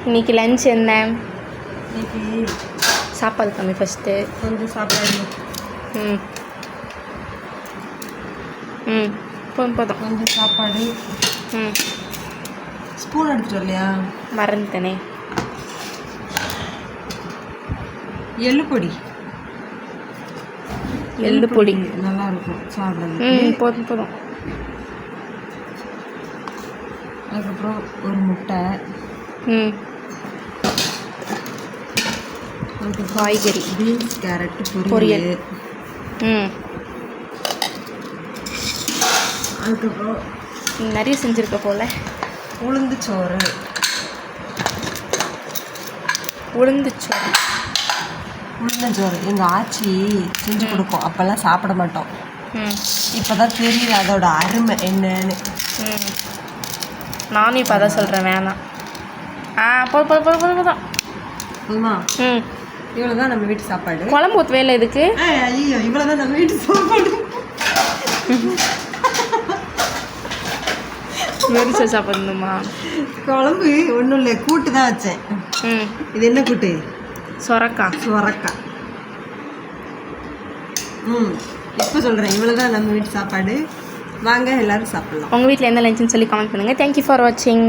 இன்னைக்கு லஞ்ச் என்ன? இன்னைக்கு சாப்பாடு கம்மி ஃபஸ்ட்டு. கொஞ்சம் சாப்பாடு. ம் ம் போதும். கொஞ்சம் சாப்பாடு. ம் ஸ்பூன் எடுத்துட்டு வரலையா? மறந்துட்டேனே. எள்ளு பொடி. எள்ளு பொடி நல்லா இருக்கும் சாப்பிட்றது. ம் போதும். அதுக்கப்புறம் ஒரு முட்டை. ம் அதுக்கப்புறம் காய்கறி, பீன்ஸ் கேரட் பொரியல். பொரியல். ம் அதுக்கப்புறம் நிறைய செஞ்சுருக்க போல். உளுந்து சோறு. உளுந்தஞ்சோறு எங்கள் ஆச்சி செஞ்சு கொடுக்கும். அப்போல்லாம் சாப்பிட மாட்டோம். இப்போ தான் தெரியுது அதோட அருமை என்னன்னு. நானும் இப்போ அதான் சொல்கிறேன், வேணாம். போதும். ஆமா, ம் இவ்வளோ தான் நம்ம வீட்டு சாப்பாடு. குழம்பு ஊற்ற வேலை எதுக்கு? ஐயோ, இவ்வளோ தான் நம்ம வீட்டு சாப்பாடு. மெரிச சாப்பிடணுமா? குழம்பு ஒன்றும் இல்லை, கூட்டு தான் வச்சேன். இது என்ன கூட்டு? சொரக்காய். இப்போ சொல்கிறேன், இவ்வளோ தான் நம்ம வீட்டு சாப்பாடு. வாங்க எல்லோரும் சாப்பிட்லாம். உங்கள் வீட்டில் என்ன லஞ்சுன்னு சொல்லி கமெண்ட் பண்ணுங்கள். தேங்க்யூ ஃபார் வாட்சிங்.